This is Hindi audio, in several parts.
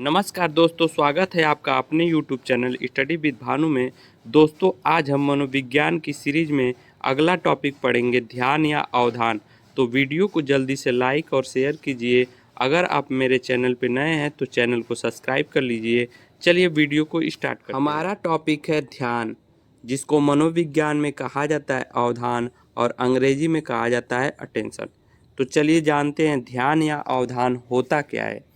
नमस्कार दोस्तों, स्वागत है आपका अपने YouTube channel study with Bhanu में। दोस्तों, आज हम मनोविज्ञान की सीरीज में अगला टॉपिक पढ़ेंगे, ध्यान या अवधान। तो वीडियो को जल्दी से लाइक और शेयर कीजिए। अगर आप मेरे चैनल पर नए हैं तो चैनल को सब्सक्राइब कर लीजिए। चलिए वीडियो को स्टार्ट करते हैं। हमारा टॉपिक है ध्यान, जिसको मनोविज्ञान में कहा जाता है अवधान और अंग्रेजी में कहा जाता है अटेंशन। तो चलिए जानते हैं ध्यान या अवधान होता क्या है।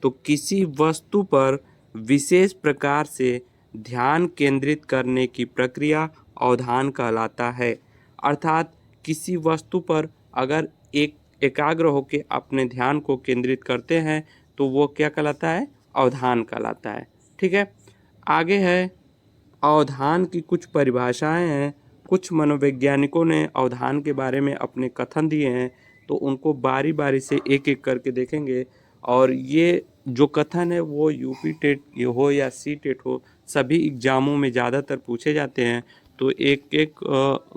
तो किसी वस्तु पर विशेष प्रकार से ध्यान केंद्रित करने की प्रक्रिया अवधान कहलाता है। अर्थात किसी वस्तु पर अगर एकाग्र होकर अपने ध्यान को केंद्रित करते हैं तो वो क्या कहलाता है, अवधान कहलाता है। ठीक है, आगे है अवधान की कुछ परिभाषाएं हैं। कुछ मनोवैज्ञानिकों ने अवधान के बारे में अपने कथन दिए हैं, तो उनको बारी बारी से एक एक करके देखेंगे। और ये जो कथन है वो यूपी टेट हो या सी टेट हो, सभी एग्जामों में ज़्यादातर पूछे जाते हैं। तो एक एक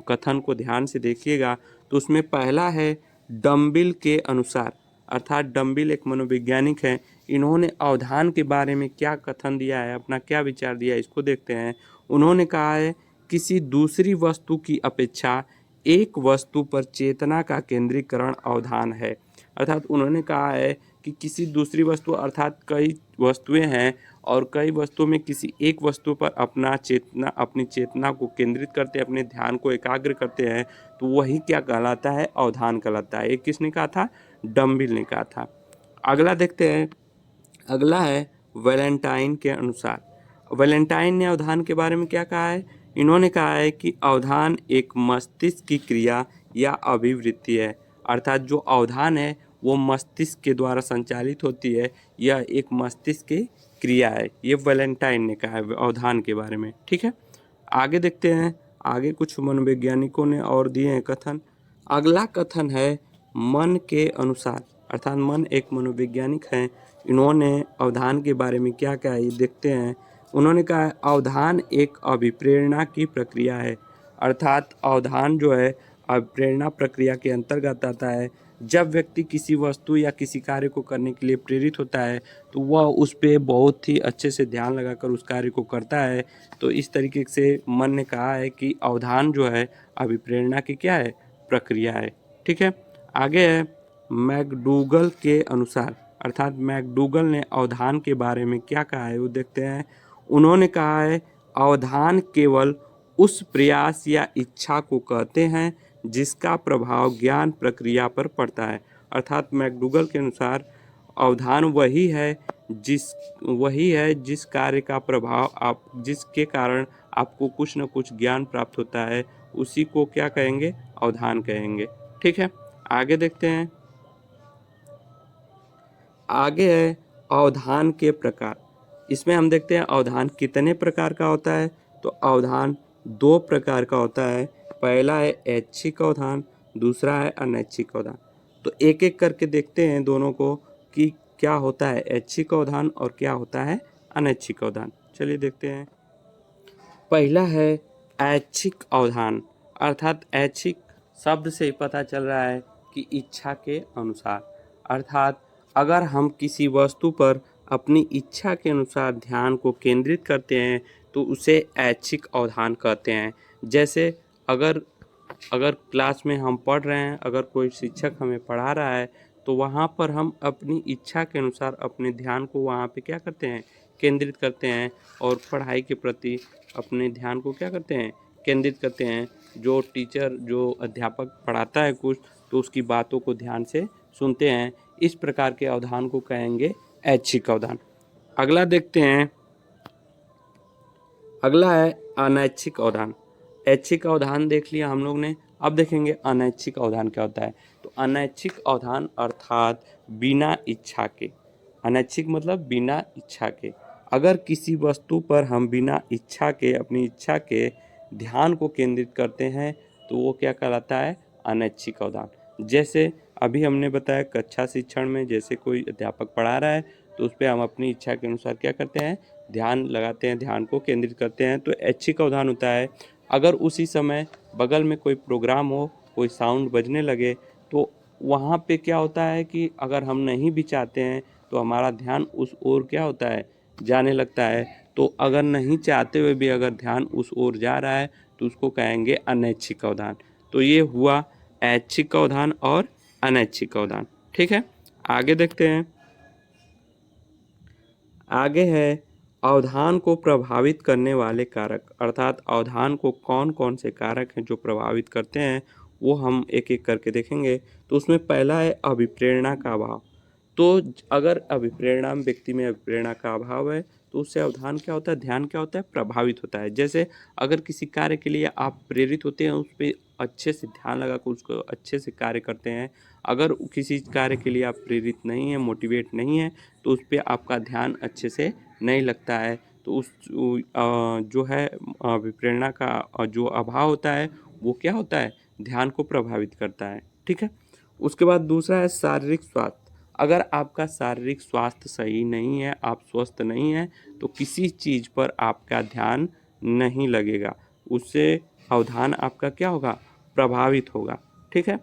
कथन को ध्यान से देखिएगा। तो उसमें पहला है डम्बिल के अनुसार, अर्थात डम्बिल एक मनोवैज्ञानिक हैं। इन्होंने अवधान के बारे में क्या कथन दिया है, अपना क्या विचार दिया है, इसको देखते हैं। उन्होंने कहा है किसी दूसरी वस्तु की अपेक्षा एक वस्तु पर चेतना का केंद्रीकरण अवधान है। अर्थात उन्होंने कहा है कि किसी दूसरी वस्तु, अर्थात कई वस्तुएं हैं और कई वस्तुओं में किसी एक वस्तु पर अपनी चेतना को केंद्रित करते, अपने ध्यान को एकाग्र करते हैं, तो वही क्या कहलाता है, अवधान कहलाता है। ये किसने कहा था, डम्बिल ने कहा था। अगला देखते हैं, अगला है वैलेंटाइन के अनुसार। वैलेंटाइन ने अवधान के बारे में क्या कहा है। इन्होंने कहा है कि अवधान एक मस्तिष्क की क्रिया या अभिवृत्ति है। अर्थात जो अवधान है वो मस्तिष्क के द्वारा संचालित होती है, यह एक मस्तिष्क की क्रिया है। ये वैलेंटाइन ने कहा है अवधान के बारे में। ठीक है, आगे देखते हैं। आगे कुछ मनोवैज्ञानिकों ने और दिए हैं कथन। अगला कथन है मन के अनुसार, अर्थात मन एक मनोवैज्ञानिक हैं। इन्होंने अवधान के बारे में क्या कहा है ये देखते हैं। उन्होंने कहा है अवधान एक अभिप्रेरणा की प्रक्रिया है। अर्थात अवधान जो है अभिप्रेरणा प्रक्रिया के अंतर्गत आता है। जब व्यक्ति किसी वस्तु या किसी कार्य को करने के लिए प्रेरित होता है तो वह उस पर बहुत ही अच्छे से ध्यान लगाकर उस कार्य को करता है। तो इस तरीके से मन ने कहा है कि अवधान जो है अभिप्रेरणा की क्या है, प्रक्रिया है। ठीक है, आगे है मैकडूगल के अनुसार, अर्थात मैकडूगल ने अवधान के बारे में क्या कहा है वो देखते हैं। उन्होंने कहा है अवधान केवल उस प्रयास या इच्छा को कहते हैं जिसका प्रभाव ज्ञान प्रक्रिया पर पड़ता है। अर्थात मैकडूगल के अनुसार अवधान वही है जिस कार्य का प्रभाव आप, जिसके कारण आपको कुछ न कुछ ज्ञान प्राप्त होता है, उसी को क्या कहेंगे, अवधान कहेंगे। ठीक है, आगे देखते हैं। आगे है अवधान के प्रकार। इसमें हम देखते हैं अवधान कितने प्रकार का होता है। तो अवधान दो प्रकार का होता है। पहला है ऐच्छिक अवधान, दूसरा है अनैच्छिक अवधान। तो एक एक करके देखते हैं दोनों को कि क्या होता है ऐच्छिक अवधान और क्या होता है अनैच्छिक अवधान। चलिए देखते हैं। पहला है ऐच्छिक अवधान। अर्थात ऐच्छिक शब्द से ही पता चल रहा है कि इच्छा के अनुसार। अर्थात अगर हम किसी वस्तु पर अपनी इच्छा के अनुसार ध्यान को केंद्रित करते हैं तो उसे ऐच्छिक अवधान कहते हैं। जैसे अगर क्लास में हम पढ़ रहे हैं, अगर कोई शिक्षक हमें पढ़ा रहा है तो वहाँ पर हम अपनी इच्छा के अनुसार अपने ध्यान को वहाँ पे क्या करते हैं, केंद्रित करते हैं और पढ़ाई के प्रति अपने ध्यान को क्या करते हैं, केंद्रित करते हैं। जो टीचर, जो अध्यापक पढ़ाता है कुछ, तो उसकी बातों को ध्यान से सुनते हैं। इस प्रकार के अवधान को कहेंगे ऐच्छिक अवधान। अगला देखते हैं, अगला है अनैच्छिक अवधान। ऐच्छिक अवधान देख लिया हम लोग ने, अब देखेंगे अनैच्छिक अवधान क्या होता है। तो अनैच्छिक अवधान अर्थात बिना इच्छा के। अनैच्छिक मतलब बिना इच्छा के। अगर किसी वस्तु पर हम बिना इच्छा के, अपनी इच्छा के ध्यान को केंद्रित करते हैं तो वो क्या कहलाता है, अनैच्छिक अवधान। जैसे अभी हमने बताया कक्षा शिक्षण में, जैसे कोई अध्यापक पढ़ा रहा है तो उस पर हम अपनी इच्छा के अनुसार क्या करते हैं, ध्यान लगाते हैं, ध्यान को केंद्रित करते हैं, तो ऐच्छिक अवधान होता है। अगर उसी समय बगल में कोई प्रोग्राम हो, कोई साउंड बजने लगे, तो वहाँ पे क्या होता है कि अगर हम नहीं भी चाहते हैं तो हमारा ध्यान उस ओर क्या होता है, जाने लगता है। तो अगर नहीं चाहते हुए भी अगर ध्यान उस ओर जा रहा है तो उसको कहेंगे अनैच्छिक अवधान। तो ये हुआ ऐच्छिक अवधान और अनैच्छिक अवधान। ठीक है, आगे देखते हैं। आगे है अवधान को प्रभावित करने वाले कारक, अर्थात अवधान को कौन कौन से कारक हैं जो प्रभावित करते हैं, वो हम एक एक करके देखेंगे। तो उसमें पहला है अभिप्रेरणा का अभाव। तो अगर अभिप्रेरणा व्यक्ति में अभिप्रेरणा का अभाव है तो उससे अवधान क्या होता है, ध्यान क्या होता है, प्रभावित होता है। जैसे अगर किसी कार्य के लिए आप प्रेरित होते हैं, उस पर अच्छे से ध्यान लगा कर उसको अच्छे से कार्य करते हैं। अगर किसी कार्य के लिए आप प्रेरित नहीं हैं, मोटिवेट नहीं हैं, तो उस पर आपका ध्यान अच्छे से नहीं लगता है। तो उस जो है अभिप्रेरणा का जो अभाव होता है वो क्या होता है, ध्यान को प्रभावित करता है। ठीक है, उसके बाद दूसरा है शारीरिक स्वास्थ्य। अगर आपका शारीरिक स्वास्थ्य सही नहीं है, आप स्वस्थ नहीं हैं, तो किसी चीज़ पर आपका ध्यान नहीं लगेगा, उससे अवधान आपका क्या होगा, प्रभावित होगा। ठीक है,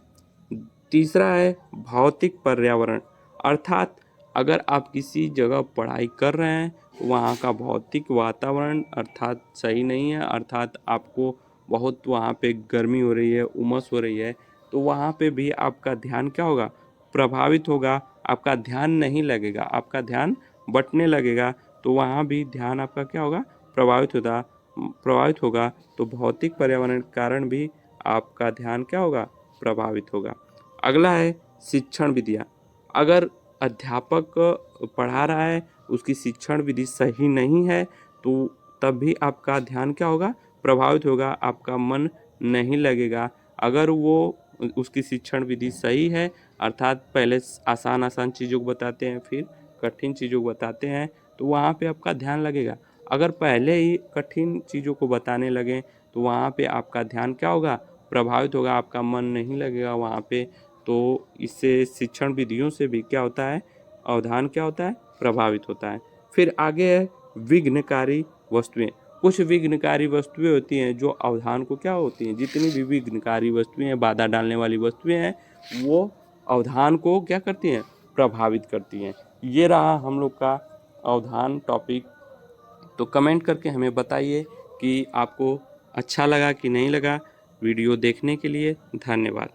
तीसरा है भौतिक पर्यावरण, अर्थात अगर आप किसी जगह पढ़ाई कर रहे हैं तो वहाँ का भौतिक वातावरण अर्थात सही नहीं है, अर्थात आपको बहुत वहाँ पे गर्मी हो रही है, उमस हो रही है, तो वहाँ पे भी आपका ध्यान क्या होगा, प्रभावित होगा, आपका ध्यान नहीं लगेगा, आपका ध्यान बँटने लगेगा। तो वहाँ भी ध्यान आपका क्या होगा, प्रभावित होगा। तो भौतिक पर्यावरण के कारण भी आपका ध्यान क्या होगा, प्रभावित होगा। अगला है शिक्षण विधियाँ। अगर अध्यापक पढ़ा रहा है, उसकी शिक्षण विधि सही नहीं है, तो तब भी आपका ध्यान क्या होगा, प्रभावित होगा, आपका मन नहीं लगेगा। अगर वो उसकी शिक्षण विधि सही है, अर्थात पहले आसान आसान चीज़ों को बताते हैं फिर कठिन चीज़ों को बताते हैं, तो वहाँ पे आपका ध्यान लगेगा। अगर पहले ही कठिन चीज़ों को बताने लगें तो वहाँ पे आपका ध्यान क्या होगा, प्रभावित होगा, आपका मन नहीं लगेगा वहाँ पे। तो इससे शिक्षण विधियों से भी क्या होता है, अवधान क्या होता है, प्रभावित होता है। फिर आगे है विघ्नकारी वस्तुएं। कुछ विघ्नकारी वस्तुएं होती हैं जो अवधान को क्या होती हैं, जितनी भी विघ्नकारी वस्तुएं हैं, बाधा डालने वाली वस्तुएं हैं, वो अवधान को क्या करती हैं, प्रभावित करती हैं। ये रहा हम लोग का अवधान टॉपिक। तो कमेंट करके हमें बताइए कि आपको अच्छा लगा कि नहीं लगा। वीडियो देखने के लिए धन्यवाद।